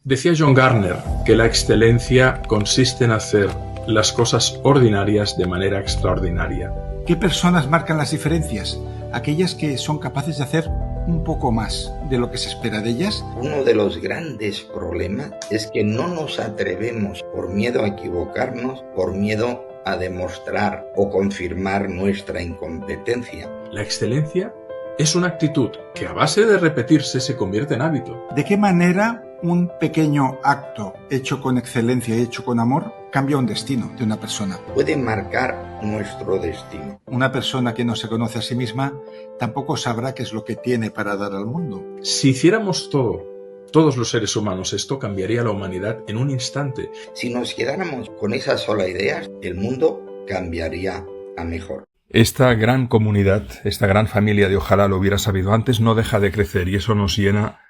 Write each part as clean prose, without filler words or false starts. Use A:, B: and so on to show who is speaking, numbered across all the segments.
A: Decía John Gardner que la excelencia consiste en hacer las cosas ordinarias de manera extraordinaria.
B: ¿Qué personas marcan las diferencias? Aquellas que son capaces de hacer un poco más de lo que se espera de ellas.
C: Uno de los grandes problemas es que no nos atrevemos por miedo a equivocarnos, por miedo a demostrar o confirmar nuestra incompetencia.
A: La excelencia es una actitud que a base de repetirse se convierte en hábito.
B: ¿De qué manera un pequeño acto hecho con excelencia y hecho con amor cambia un destino de una persona?
C: Puede marcar nuestro destino.
B: Una persona que no se conoce a sí misma tampoco sabrá qué es lo que tiene para dar al mundo.
A: Si hiciéramos todos los seres humanos, esto cambiaría la humanidad en un instante.
C: Si nos quedáramos con esa sola idea, el mundo cambiaría a mejor.
D: Esta gran comunidad, esta gran familia de Ojalá lo hubiera sabido antes, no deja de crecer y eso nos llena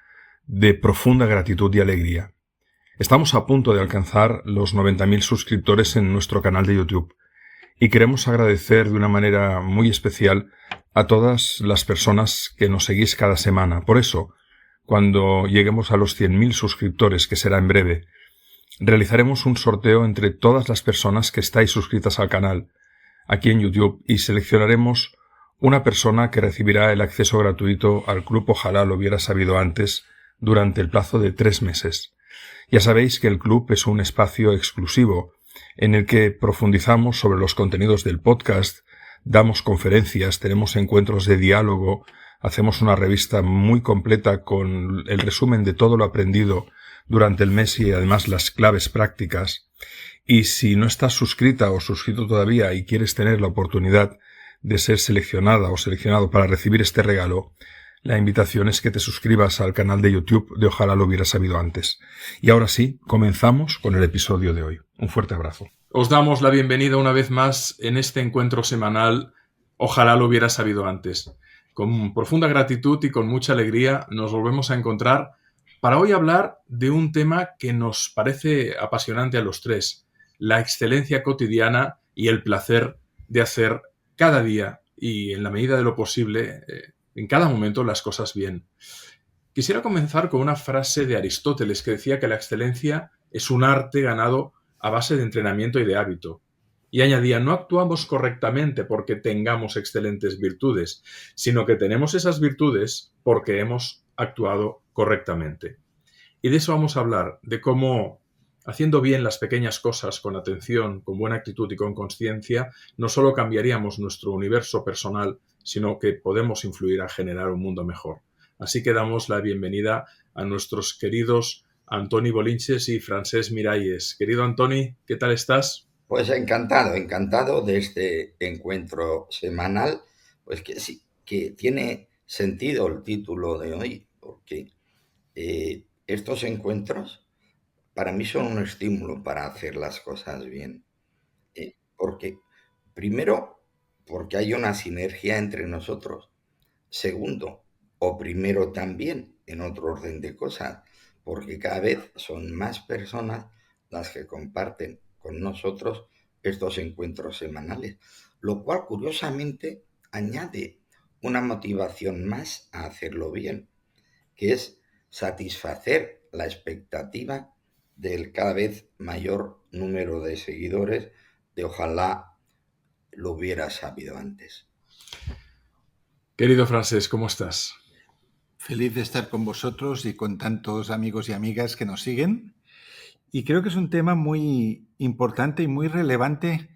D: de profunda gratitud y alegría. Estamos a punto de alcanzar los 90.000 suscriptores en nuestro canal de YouTube y queremos agradecer de una manera muy especial a todas las personas que nos seguís cada semana. Por eso, cuando lleguemos a los 100.000 suscriptores, que será en breve, realizaremos un sorteo entre todas las personas que estáis suscritas al canal aquí en YouTube y seleccionaremos una persona que recibirá el acceso gratuito al Club Ojalá lo hubiera sabido antes durante el plazo de 3 meses. Ya sabéis que el club es un espacio exclusivo en el que profundizamos sobre los contenidos del podcast, damos conferencias, tenemos encuentros de diálogo, hacemos una revista muy completa con el resumen de todo lo aprendido durante el mes y además las claves prácticas. Y si no estás suscrita o suscrito todavía y quieres tener la oportunidad de ser seleccionada o seleccionado para recibir este regalo, la invitación es que te suscribas al canal de YouTube de Ojalá lo hubiera sabido antes. Y ahora sí, comenzamos con el episodio de hoy. Un fuerte abrazo.
A: Os damos la bienvenida una vez más en este encuentro semanal Ojalá lo hubiera sabido antes. Con profunda gratitud y con mucha alegría nos volvemos a encontrar para hoy hablar de un tema que nos parece apasionante a los tres: la excelencia cotidiana y el placer de hacer cada día y en la medida de lo posible en cada momento las cosas bien. Quisiera comenzar con una frase de Aristóteles que decía que la excelencia es un arte ganado a base de entrenamiento y de hábito. Y añadía, no actuamos correctamente porque tengamos excelentes virtudes, sino que tenemos esas virtudes porque hemos actuado correctamente. Y de eso vamos a hablar, de cómo, haciendo bien las pequeñas cosas con atención, con buena actitud y con consciencia, no solo cambiaríamos nuestro universo personal, sino que podemos influir a generar un mundo mejor. Así que damos la bienvenida a nuestros queridos Antoni Bolinches y Francesc Miralles. Querido Antoni, ¿qué tal estás?
C: Pues encantado de este encuentro semanal, pues que sí, que tiene sentido el título de hoy, porque estos encuentros para mí son un estímulo para hacer las cosas bien. Porque, primero, porque hay una sinergia entre nosotros. Segundo, o primero también, en otro orden de cosas, porque cada vez son más personas las que comparten con nosotros estos encuentros semanales, lo cual curiosamente añade una motivación más a hacerlo bien, que es satisfacer la expectativa del cada vez mayor número de seguidores de Ojalá lo hubiera sabido antes.
A: Querido Francesc, ¿cómo estás?
B: Feliz de estar con vosotros y con tantos amigos y amigas que nos siguen. Y creo que es un tema muy importante y muy relevante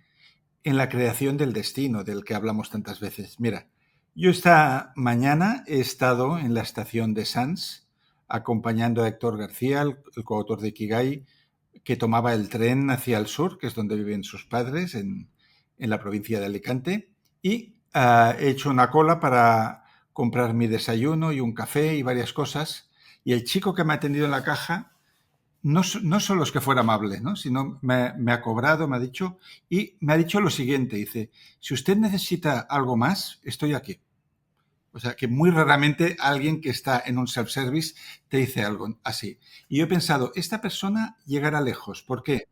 B: en la creación del destino, del que hablamos tantas veces. Mira, yo esta mañana he estado en la estación de Sants acompañando a Héctor García, el coautor de Ikigai, que tomaba el tren hacia el sur, que es donde viven sus padres, en la provincia de Alicante, y he hecho una cola para comprar mi desayuno y un café y varias cosas, y el chico que me ha atendido en la caja no solo es que fuera amable, ¿no?, sino me ha cobrado, me ha dicho lo siguiente, dice, si usted necesita algo más, estoy aquí. O sea, que muy raramente alguien que está en un self-service te dice algo así. Y yo he pensado, esta persona llegará lejos. ¿Por qué?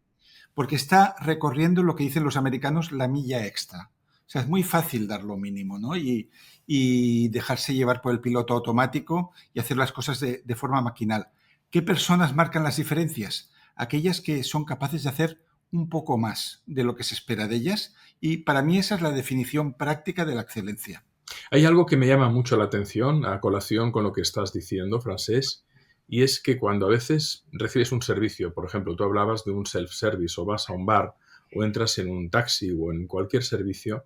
B: Porque está recorriendo lo que dicen los americanos, la milla extra. O sea, es muy fácil dar lo mínimo, ¿no? Y dejarse llevar por el piloto automático y hacer las cosas de forma maquinal. ¿Qué personas marcan las diferencias? Aquellas que son capaces de hacer un poco más de lo que se espera de ellas, y para mí esa es la definición práctica de la excelencia.
A: Hay algo que me llama mucho la atención a colación con lo que estás diciendo, Francés, y es que cuando a veces recibes un servicio, por ejemplo, tú hablabas de un self-service o vas a un bar o entras en un taxi o en cualquier servicio,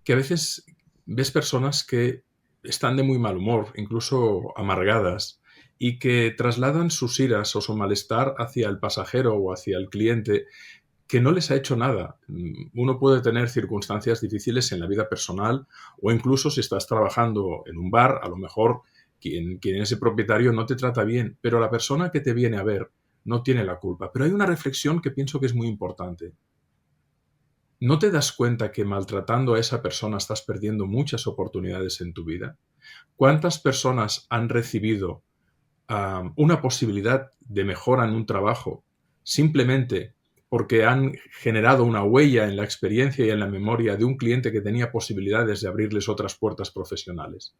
A: que a veces ves personas que están de muy mal humor, incluso amargadas, y que trasladan sus iras o su malestar hacia el pasajero o hacia el cliente que no les ha hecho nada. Uno puede tener circunstancias difíciles en la vida personal o incluso si estás trabajando en un bar, a lo mejor quien es el propietario no te trata bien, pero la persona que te viene a ver no tiene la culpa. Pero hay una reflexión que pienso que es muy importante. ¿No te das cuenta que maltratando a esa persona estás perdiendo muchas oportunidades en tu vida? ¿Cuántas personas han recibido una posibilidad de mejora en un trabajo simplemente porque han generado una huella en la experiencia y en la memoria de un cliente que tenía posibilidades de abrirles otras puertas profesionales?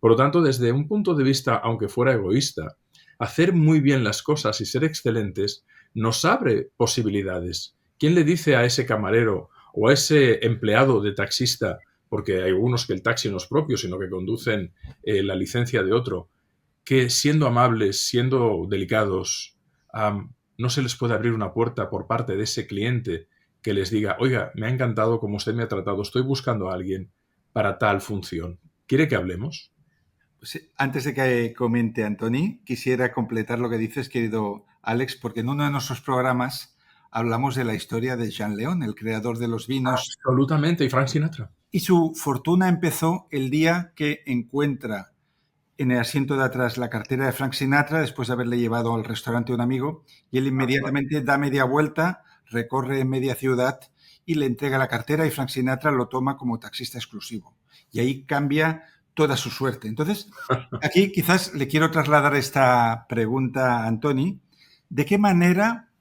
A: Por lo tanto, desde un punto de vista, aunque fuera egoísta, hacer muy bien las cosas y ser excelentes nos abre posibilidades. ¿Quién le dice a ese camarero o a ese empleado de taxista, porque hay algunos que el taxi no es propio, sino que conducen la licencia de otro, que siendo amables, siendo delicados, no se les puede abrir una puerta por parte de ese cliente que les diga, oiga, me ha encantado como usted me ha tratado, estoy buscando a alguien para tal función? ¿Quiere que hablemos?
B: Pues, antes de que comente Antoni, quisiera completar lo que dices, querido Alex, porque en uno de nuestros programas hablamos de la historia de Jean León, el creador de los vinos.
A: Absolutamente, y Frank Sinatra.
B: Y su fortuna empezó el día que encuentra en el asiento de atrás la cartera de Frank Sinatra después de haberle llevado al restaurante a un amigo, y él inmediatamente da media vuelta, recorre media ciudad y le entrega la cartera, y Frank Sinatra lo toma como taxista exclusivo. Y ahí cambia toda su suerte. Entonces, aquí quizás le quiero trasladar esta pregunta a Antoni. ¿De qué manera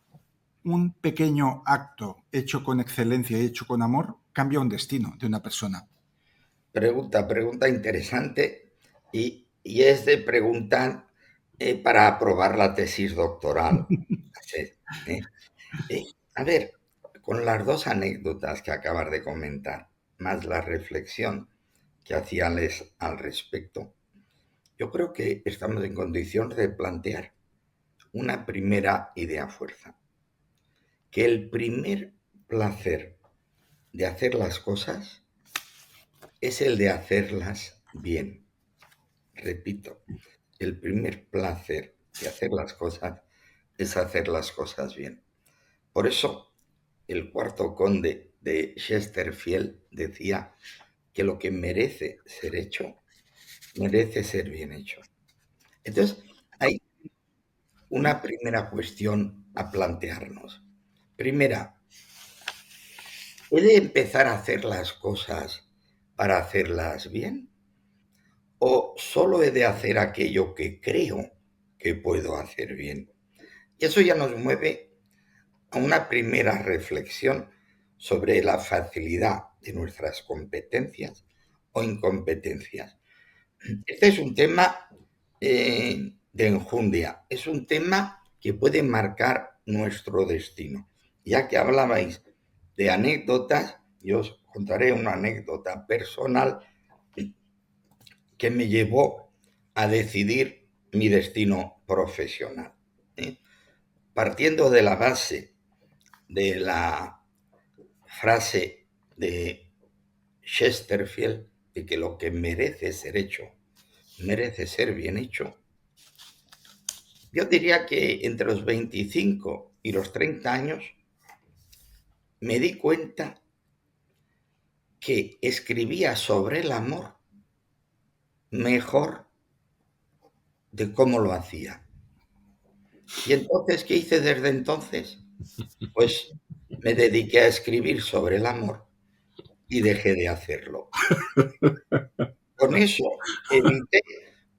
B: un pequeño acto hecho con excelencia y hecho con amor cambia un destino de una persona?
C: Pregunta interesante y es de preguntar para aprobar la tesis doctoral. Sí, a ver, con las dos anécdotas que acabas de comentar, más la reflexión que hacía Alex al respecto, yo creo que estamos en condiciones de plantear una primera idea fuerza, que el primer placer de hacer las cosas es el de hacerlas bien. Repito, el primer placer de hacer las cosas es hacer las cosas bien. Por eso, el cuarto conde de Chesterfield decía que lo que merece ser hecho, merece ser bien hecho. Entonces, hay una primera cuestión a plantearnos. Primera, ¿puede empezar a hacer las cosas para hacerlas bien? ¿O solo he de hacer aquello que creo que puedo hacer bien? Y eso ya nos mueve a una primera reflexión sobre la facilidad de nuestras competencias o incompetencias. Este es un tema de enjundia, es un tema que puede marcar nuestro destino. Ya que hablabais de anécdotas, yo os contaré una anécdota personal que me llevó a decidir mi destino profesional. Partiendo de la base de la frase de Chesterfield de que lo que merece ser hecho, merece ser bien hecho, yo diría que entre los 25 y los 30 años me di cuenta que escribía sobre el amor mejor de cómo lo hacía. Y entonces, ¿qué hice desde entonces? Pues me dediqué a escribir sobre el amor y dejé de hacerlo. Con eso evité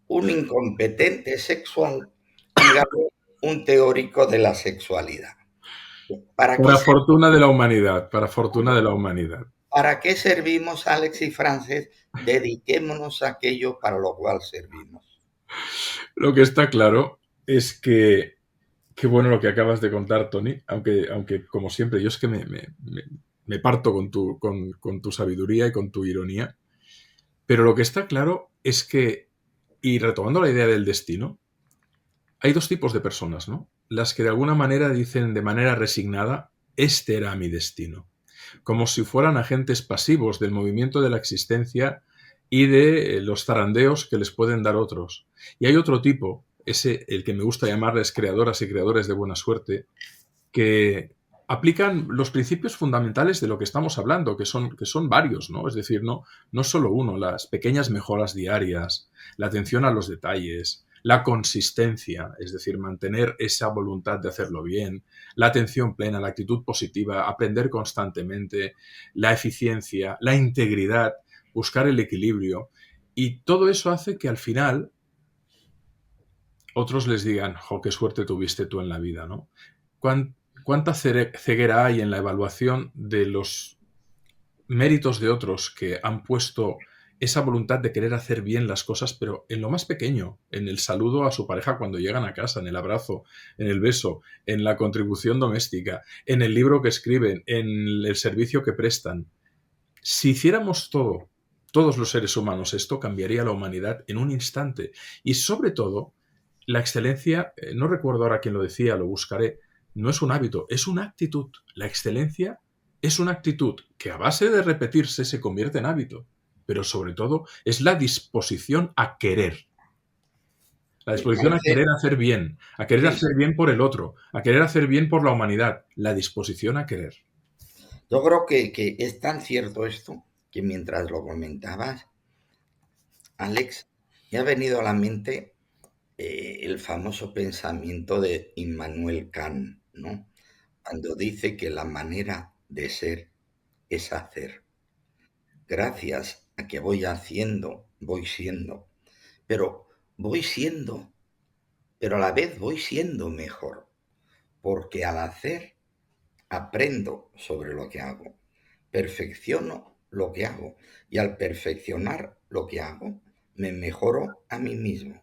C: un incompetente sexual y gané un teórico de la sexualidad.
A: Para fortuna de la humanidad, para fortuna de la humanidad.
C: ¿Para qué servimos, Alex y Frances? Dediquémonos a aquello para lo cual servimos.
A: Lo que está claro es que qué bueno lo que acabas de contar, Tony, aunque como siempre, yo es que me parto con tu sabiduría y con tu ironía, pero lo que está claro es que, y retomando la idea del destino, hay dos tipos de personas, ¿no? Las que de alguna manera dicen de manera resignada, este era mi destino, como si fueran agentes pasivos del movimiento de la existencia y de los zarandeos que les pueden dar otros. Y hay otro tipo, ese el que me gusta llamarles creadoras y creadores de buena suerte, que aplican los principios fundamentales de lo que estamos hablando, que son varios, ¿no? Es decir, no solo uno, las pequeñas mejoras diarias, la atención a los detalles, la consistencia, es decir, mantener esa voluntad de hacerlo bien, la atención plena, la actitud positiva, aprender constantemente, la eficiencia, la integridad, buscar el equilibrio. Y todo eso hace que al final otros les digan, jo, qué suerte tuviste tú en la vida, ¿no? ¿Cuánta ceguera hay en la evaluación de los méritos de otros que han puesto esa voluntad de querer hacer bien las cosas, pero en lo más pequeño, en el saludo a su pareja cuando llegan a casa, en el abrazo, en el beso, en la contribución doméstica, en el libro que escriben, en el servicio que prestan? Si hiciéramos todos los seres humanos esto, cambiaría la humanidad en un instante. Y sobre todo, la excelencia, no recuerdo ahora quién lo decía, lo buscaré, no es un hábito, es una actitud. La excelencia es una actitud que a base de repetirse se convierte en hábito, pero sobre todo es la disposición a querer. La
C: Me
A: disposición a
C: parece,
A: querer hacer bien, a querer
C: sí,
A: hacer bien por el otro, a querer hacer bien por la humanidad. La disposición a querer.
C: yo creo que es tan cierto esto que mientras lo comentabas, Alex, me ha venido a la mente el famoso pensamiento de Immanuel Kant, ¿no? Cuando dice que la manera de ser es hacer. Gracias a que voy haciendo, voy siendo. Pero voy siendo, pero a la vez voy siendo mejor, porque al hacer aprendo sobre lo que hago, perfecciono lo que hago y al perfeccionar lo que hago, me mejoro a mí mismo.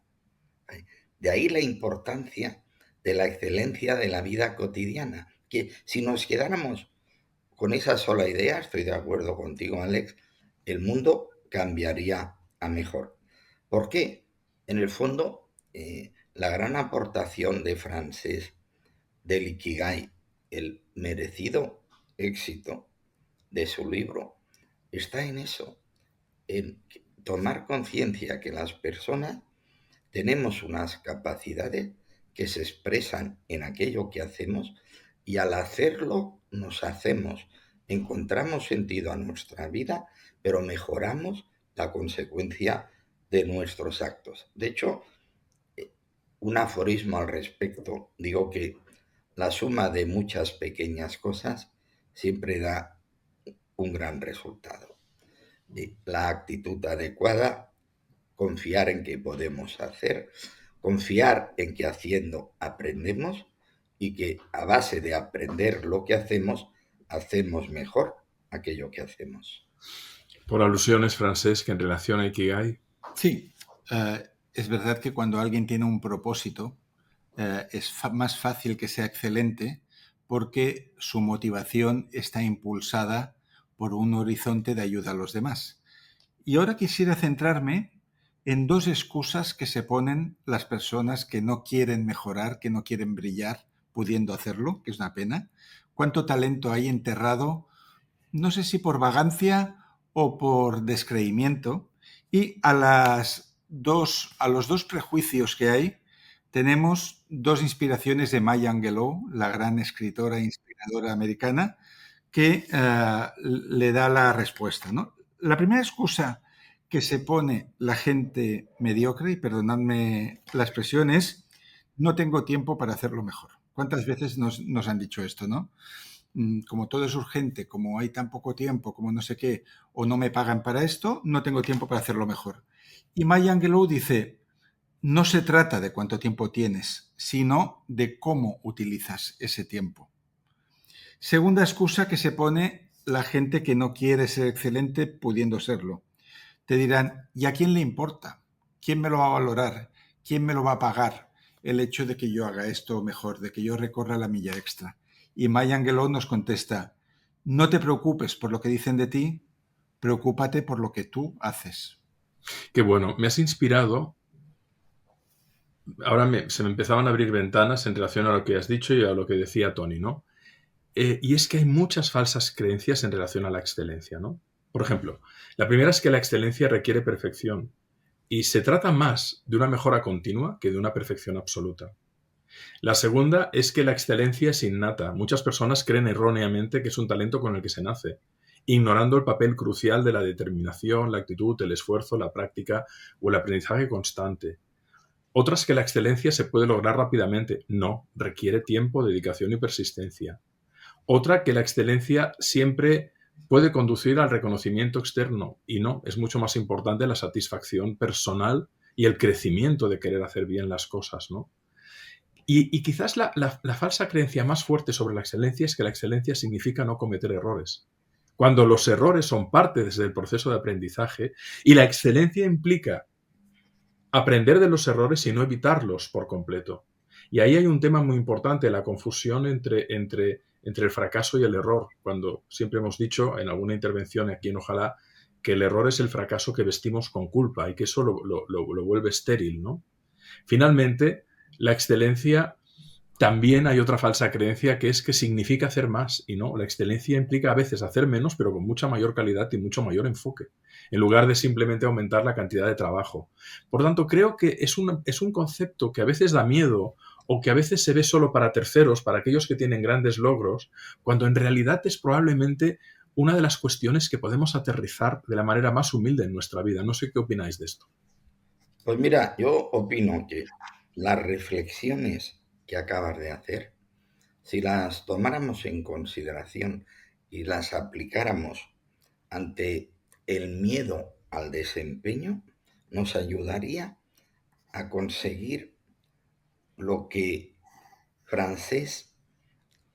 C: De ahí la importancia de la excelencia de la vida cotidiana, que si nos quedáramos con esa sola idea, estoy de acuerdo contigo, Alex, el mundo cambiaría a mejor. ¿Por qué? En el fondo, la gran aportación de Francés del Ikigai, el merecido éxito de su libro, está en eso, en tomar conciencia que las personas tenemos unas capacidades que se expresan en aquello que hacemos y al hacerlo nos hacemos, encontramos sentido a nuestra vida, pero mejoramos la consecuencia de nuestros actos. De hecho, un aforismo al respecto, digo que la suma de muchas pequeñas cosas siempre da un gran resultado. La actitud adecuada, confiar en que podemos hacer, confiar en que haciendo aprendemos y que a base de aprender lo que hacemos, hacemos mejor aquello que hacemos.
A: Por alusiones, Francés, que en relación a Ikigai.
B: Sí, es verdad que cuando alguien tiene un propósito, es más fácil que sea excelente porque su motivación está impulsada por un horizonte de ayuda a los demás. Y ahora quisiera centrarme en dos excusas que se ponen las personas que no quieren mejorar, que no quieren brillar, pudiendo hacerlo, que es una pena. ¿Cuánto talento hay enterrado? No sé si por vagancia o por descreimiento. Y a los dos prejuicios que hay, tenemos dos inspiraciones de Maya Angelou, la gran escritora e inspiradora americana, que le da la respuesta, ¿no? La primera excusa que se pone la gente mediocre, y perdonadme la expresión, es no tengo tiempo para hacerlo mejor. ¿Cuántas veces nos han dicho esto, no? Como todo es urgente, como hay tan poco tiempo, como no sé qué, o no me pagan para esto, no tengo tiempo para hacerlo mejor. Y Maya Angelou dice, no se trata de cuánto tiempo tienes, sino de cómo utilizas ese tiempo. Segunda excusa que se pone la gente que no quiere ser excelente pudiendo serlo. Te dirán, ¿y a quién le importa? ¿Quién me lo va a valorar? ¿Quién me lo va a pagar? el hecho de que yo haga esto mejor, de que yo recorra la milla extra. Y Maya Angelou nos contesta, no te preocupes por lo que dicen de ti, preocúpate por lo que tú haces.
A: Qué bueno, me has inspirado. Ahora se me empezaban a abrir ventanas en relación a lo que has dicho y a lo que decía Tony, ¿no? Y es que hay muchas falsas creencias en relación a la excelencia, ¿no? Por ejemplo, la primera es que la excelencia requiere perfección y se trata más de una mejora continua que de una perfección absoluta. La segunda es que la excelencia es innata. Muchas personas creen erróneamente que es un talento con el que se nace, ignorando el papel crucial de la determinación, la actitud, el esfuerzo, la práctica o el aprendizaje constante. Otras que la excelencia se puede lograr rápidamente. No, requiere tiempo, dedicación y persistencia. Otra que la excelencia siempre puede conducir al reconocimiento externo y no, es mucho más importante la satisfacción personal y el crecimiento de querer hacer bien las cosas, ¿no? Y quizás la falsa creencia más fuerte sobre la excelencia es que la excelencia significa no cometer errores, cuando los errores son parte del proceso de aprendizaje y la excelencia implica aprender de los errores y no evitarlos por completo. Y ahí hay un tema muy importante, la confusión entre el fracaso y el error, cuando siempre hemos dicho en alguna intervención aquí en Ojalá que el error es el fracaso que vestimos con culpa y que eso lo vuelve estéril, ¿no? Finalmente, la excelencia, también hay otra falsa creencia que es que significa hacer más y no, la excelencia implica a veces hacer menos pero con mucha mayor calidad y mucho mayor enfoque, en lugar de simplemente aumentar la cantidad de trabajo. Por tanto, creo que es un concepto que a veces da miedo o que a veces se ve solo para terceros, para aquellos que tienen grandes logros, cuando en realidad es probablemente una de las cuestiones que podemos aterrizar de la manera más humilde en nuestra vida. No sé qué opináis de esto.
C: Pues mira, yo opino que las reflexiones que acabas de hacer, si las tomáramos en consideración y las aplicáramos ante el miedo al desempeño, nos ayudaría a conseguir lo que Francés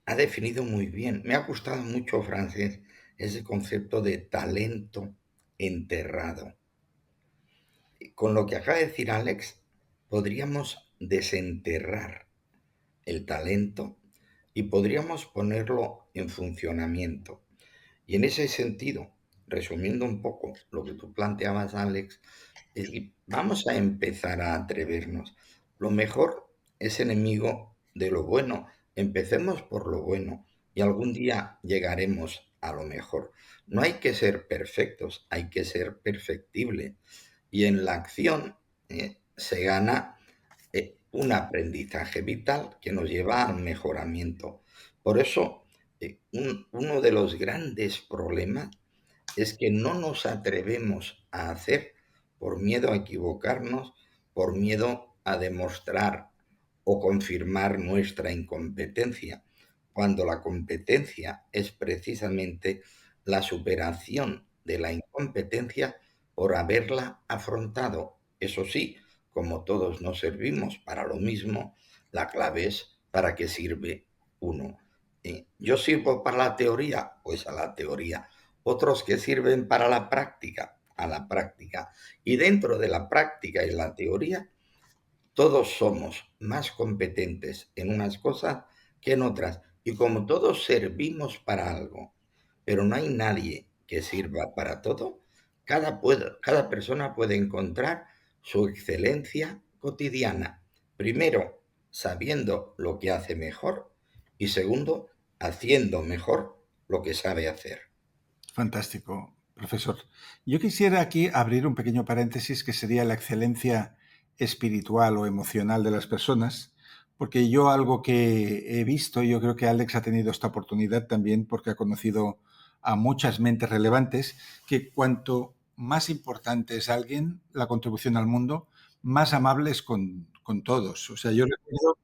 C: ha definido muy bien. Me ha gustado mucho, Francés, ese concepto de talento enterrado. Con lo que acaba de decir Alex, podríamos desenterrar el talento y podríamos ponerlo en funcionamiento. Y en ese sentido, resumiendo un poco lo que tú planteabas, Alex, vamos a empezar a atrevernos. Lo mejor es enemigo de lo bueno. Empecemos por lo bueno y algún día llegaremos a lo mejor. No hay que ser perfectos, hay que ser perfectible. Y en la acción se gana un aprendizaje vital que nos lleva al mejoramiento. Por eso, uno de los grandes problemas es que no nos atrevemos a hacer por miedo a equivocarnos, por miedo a demostrar o confirmar nuestra incompetencia, cuando la competencia es precisamente la superación de la incompetencia por haberla afrontado. Eso sí, como todos nos servimos para lo mismo, la clave es para qué sirve uno. ¿Yo sirvo para la teoría? Pues a la teoría. Otros que sirven para la práctica, a la práctica. Y dentro de la práctica y la teoría, todos somos más competentes en unas cosas que en otras. Y como todos servimos para algo, pero no hay nadie que sirva para todo, cada persona puede encontrar su excelencia cotidiana. Primero, sabiendo lo que hace mejor y segundo, haciendo mejor lo que sabe hacer.
B: Fantástico, profesor. Yo quisiera aquí abrir un pequeño paréntesis que sería la excelencia espiritual o emocional de las personas, porque yo algo que he visto, yo creo que Alex ha tenido esta oportunidad también porque ha conocido a muchas mentes relevantes, que cuanto más importante es alguien, la contribución al mundo, más amable es con todos. O sea, yo recuerdo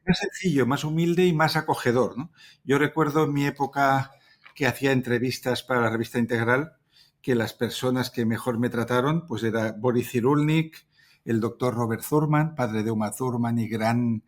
B: más sencillo, más humilde y más acogedor, ¿no? Yo recuerdo en mi época que hacía entrevistas para la revista Integral, que las personas que mejor me trataron pues era Boris Cyrulnik, el doctor Robert Thurman, padre de Uma Thurman y gran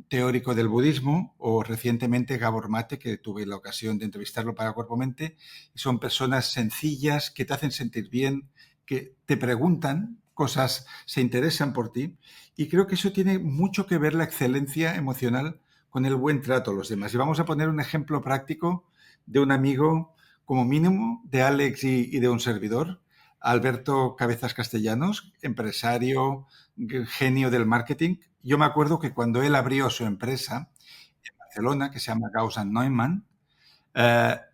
B: teórico del budismo, o recientemente Gabor Mate, que tuve la ocasión de entrevistarlo para Cuerpo Mente. Son personas sencillas que te hacen sentir bien, que te preguntan cosas, se interesan por ti. Y creo que eso tiene mucho que ver la excelencia emocional con el buen trato a los demás. Y vamos a poner un ejemplo práctico de un amigo, como mínimo, de Alex y de un servidor, Alberto Cabezas Castellanos, empresario, genio del marketing. Yo me acuerdo que cuando él abrió su empresa en Barcelona, que se llama Gauss and Neumann,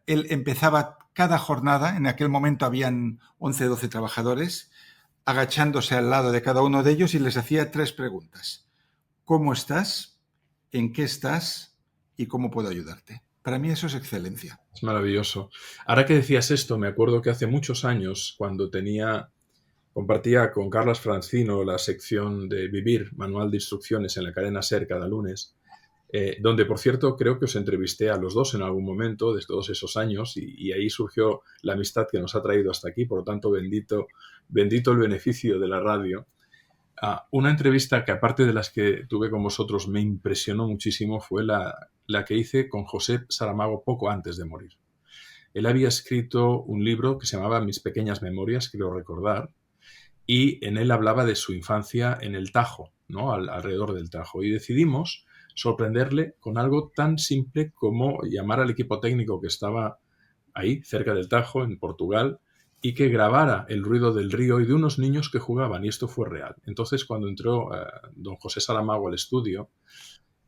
B: él empezaba cada jornada, en aquel momento habían 11, 12 trabajadores, agachándose al lado de cada uno de ellos y les hacía 3 preguntas. ¿Cómo estás? ¿En qué estás? ¿Y cómo puedo ayudarte? Para mí eso es excelencia.
A: Es maravilloso. Ahora que decías esto, me acuerdo que hace muchos años, cuando compartía con Carlas Francino la sección de Vivir, manual de instrucciones en la cadena SER cada lunes, donde, por cierto, creo que os entrevisté a los dos en algún momento de todos esos años y ahí surgió la amistad que nos ha traído hasta aquí, por lo tanto, bendito el beneficio de la radio. Una entrevista que, aparte de las que tuve con vosotros, me impresionó muchísimo fue la que hice con José Saramago poco antes de morir. Él había escrito un libro que se llamaba Mis pequeñas memorias, creo recordar, y en él hablaba de su infancia en el Tajo, ¿no? Alrededor del Tajo. Y decidimos sorprenderle con algo tan simple como llamar al equipo técnico que estaba ahí, cerca del Tajo, en Portugal, y que grabara el ruido del río y de unos niños que jugaban, y esto fue real. Entonces, cuando entró don José Saramago al estudio,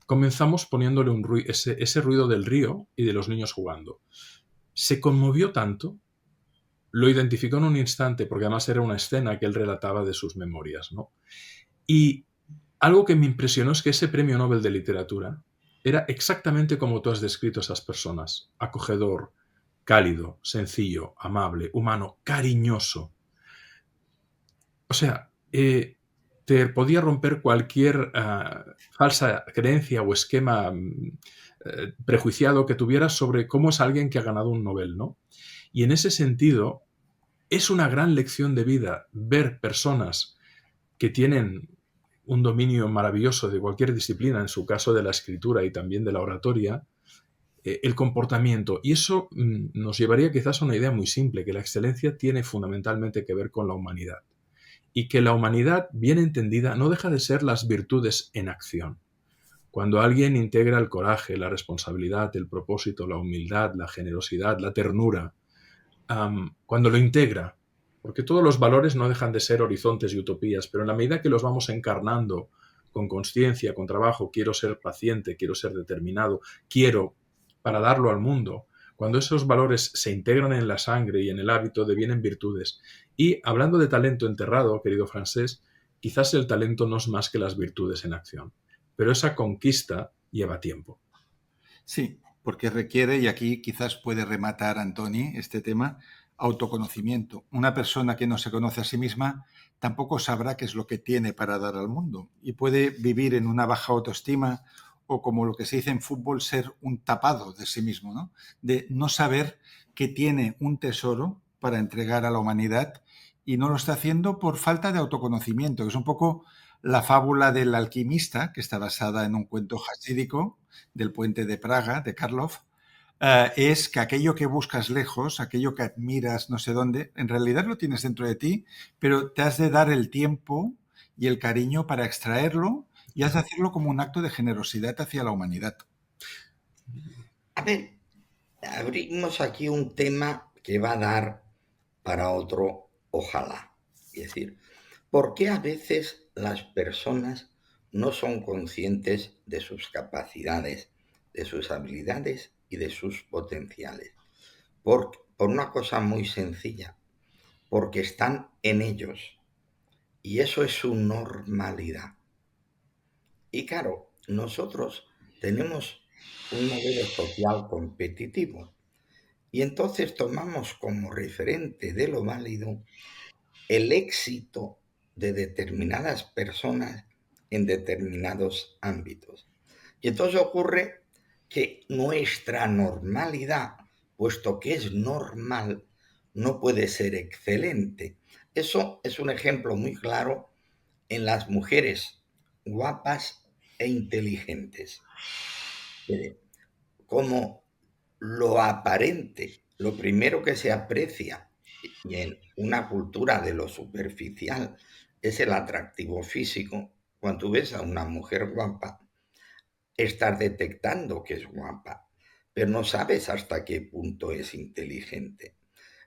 A: comenzamos poniéndole ese ruido del río y de los niños jugando. Se conmovió tanto, lo identificó en un instante, porque además era una escena que él relataba de sus memorias, ¿no? Y algo que me impresionó es que ese premio Nobel de Literatura era exactamente como tú has descrito a esas personas: acogedor, cálido, sencillo, amable, humano, cariñoso. O sea, te podía romper cualquier falsa creencia o esquema prejuiciado que tuvieras sobre cómo es alguien que ha ganado un Nobel, ¿no? Y en ese sentido, es una gran lección de vida ver personas que tienen un dominio maravilloso de cualquier disciplina, en su caso de la escritura y también de la oratoria, el comportamiento. Y eso nos llevaría quizás a una idea muy simple, que la excelencia tiene fundamentalmente que ver con la humanidad. Y que la humanidad, bien entendida, no deja de ser las virtudes en acción. Cuando alguien integra el coraje, la responsabilidad, el propósito, la humildad, la generosidad, la ternura, cuando lo integra, porque todos los valores no dejan de ser horizontes y utopías, pero en la medida que los vamos encarnando con consciencia, con trabajo, quiero ser paciente, quiero ser determinado, quiero para darlo al mundo, cuando esos valores se integran en la sangre y en el hábito, devienen virtudes. Y hablando de talento enterrado, querido Francés, quizás el talento no es más que las virtudes en acción, pero esa conquista lleva tiempo.
B: Sí, porque requiere, y aquí quizás puede rematar Antoni este tema, autoconocimiento. Una persona que no se conoce a sí misma tampoco sabrá qué es lo que tiene para dar al mundo y puede vivir en una baja autoestima o, como lo que se dice en fútbol, ser un tapado de sí mismo, ¿no? De no saber que tiene un tesoro para entregar a la humanidad y no lo está haciendo por falta de autoconocimiento, que es un poco la fábula del alquimista, que está basada en un cuento jasídico del puente de Praga, de Karlov, es que aquello que buscas lejos, aquello que admiras no sé dónde, en realidad lo tienes dentro de ti, pero te has de dar el tiempo y el cariño para extraerlo y has de hacerlo como un acto de generosidad hacia la humanidad.
C: A ver, abrimos aquí un tema que va a dar para otro, ojalá. Es decir, ¿por qué a veces las personas no son conscientes de sus capacidades, de sus habilidades y de sus potenciales? Por una cosa muy sencilla, porque están en ellos y eso es su normalidad. Y claro, nosotros tenemos un modelo social competitivo y entonces tomamos como referente de lo válido el éxito de determinadas personas en determinados ámbitos. Y entonces ocurre que nuestra normalidad, puesto que es normal, no puede ser excelente. Eso es un ejemplo muy claro en las mujeres guapas e inteligentes. Como lo aparente, lo primero que se aprecia y en una cultura de lo superficial es el atractivo físico. Cuando tú ves a una mujer guapa, estás detectando que es guapa, pero no sabes hasta qué punto es inteligente.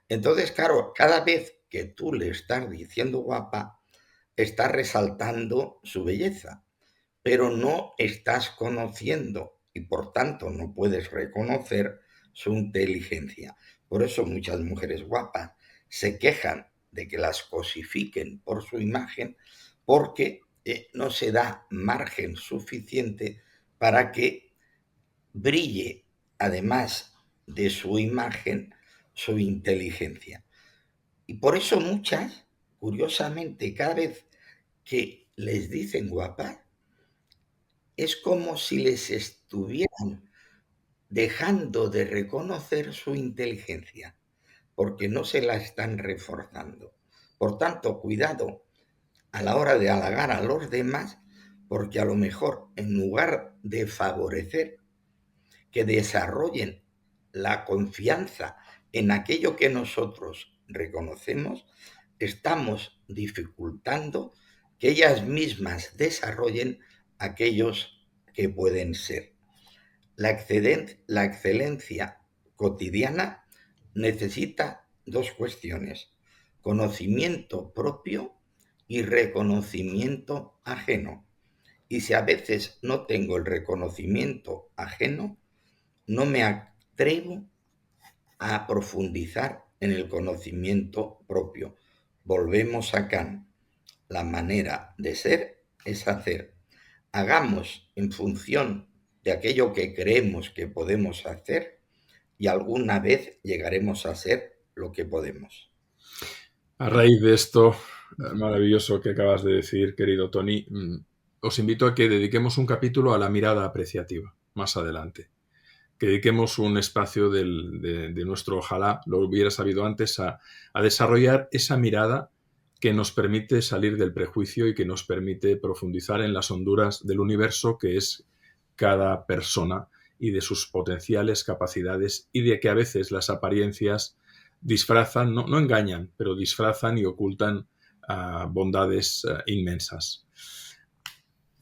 C: Entonces, claro, cada vez que tú le estás diciendo guapa, estás resaltando su belleza, pero no estás conociendo y por tanto no puedes reconocer su inteligencia. Por eso muchas mujeres guapas se quejan de que las cosifiquen por su imagen, porque no se da margen suficiente para que brille, además de su imagen, su inteligencia. Y por eso muchas, curiosamente, cada vez que les dicen guapas, es como si les estuvieran dejando de reconocer su inteligencia, porque no se la están reforzando. Por tanto, cuidado a la hora de halagar a los demás, porque a lo mejor en lugar de favorecer que desarrollen la confianza en aquello que nosotros reconocemos, estamos dificultando que ellas mismas desarrollen aquellos que pueden ser. La excelencia cotidiana necesita dos cuestiones: conocimiento propio y reconocimiento ajeno. Y si a veces no tengo el reconocimiento ajeno, no me atrevo a profundizar en el conocimiento propio. Volvemos a Kant. La manera de ser es hacer. Hagamos en función de aquello que creemos que podemos hacer y alguna vez llegaremos a ser lo que podemos.
A: A raíz de esto maravilloso que acabas de decir, querido Tony, os invito a que dediquemos un capítulo a la mirada apreciativa más adelante. Que dediquemos un espacio de nuestro ojalá lo hubiera sabido antes a desarrollar esa mirada que nos permite salir del prejuicio y que nos permite profundizar en las honduras del universo que es cada persona y de sus potenciales capacidades y de que a veces las apariencias disfrazan, no engañan, pero disfrazan y ocultan bondades inmensas.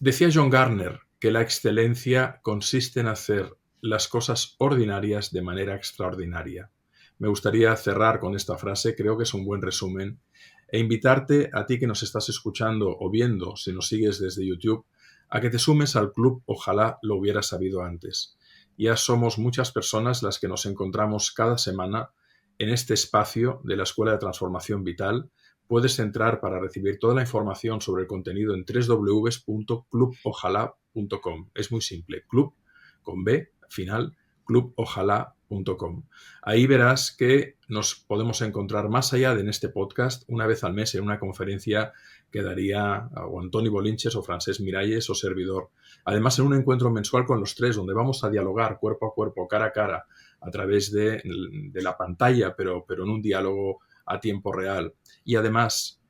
A: Decía John Garner que la excelencia consiste en hacer las cosas ordinarias de manera extraordinaria. Me gustaría cerrar con esta frase, creo que es un buen resumen, e invitarte a ti que nos estás escuchando o viendo, si nos sigues desde YouTube, a que te sumes al club Ojalá lo hubiera sabido antes. Ya somos muchas personas las que nos encontramos cada semana en este espacio de la Escuela de Transformación Vital. Puedes entrar para recibir toda la información sobre el contenido en www.clubojalá.com. Es muy simple, club con B, final, clubojalá.com. Ahí verás que nos podemos encontrar más allá de en este podcast una vez al mes en una conferencia que daría o Antoni Bolinches o Francesc Miralles o servidor. Además, en un encuentro mensual con los tres donde vamos a dialogar cuerpo a cuerpo, cara a cara, a través de la pantalla, pero en un diálogo a tiempo real. Y además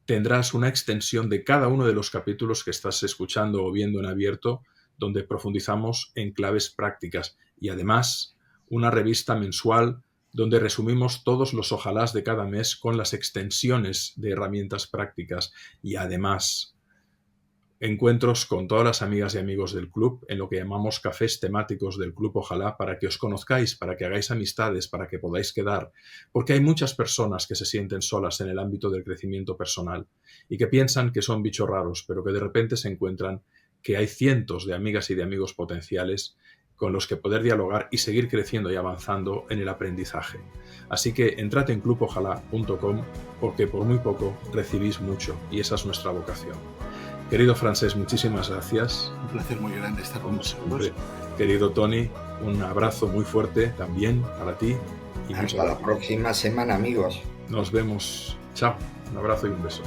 A: tendrás una extensión de cada uno de los capítulos que estás escuchando o viendo en abierto, donde profundizamos en claves prácticas, y además una revista mensual donde resumimos todos los ojalás de cada mes con las extensiones de herramientas prácticas, y además encuentros con todas las amigas y amigos del club en lo que llamamos cafés temáticos del Club Ojalá, para que os conozcáis, para que hagáis amistades, para que podáis quedar, porque hay muchas personas que se sienten solas en el ámbito del crecimiento personal y que piensan que son bichos raros, pero que de repente se encuentran que hay cientos de amigas y de amigos potenciales con los que poder dialogar y seguir creciendo y avanzando en el aprendizaje. Así que entrad en clubojalá.com porque por muy poco recibís mucho y esa es nuestra vocación. Querido Francesc, muchísimas gracias.
B: Un placer muy grande estar con vosotros.
A: Querido Tony, un abrazo muy fuerte también para ti.
C: Y hasta la próxima semana, amigos.
A: Nos vemos. Chao. Un abrazo y un beso.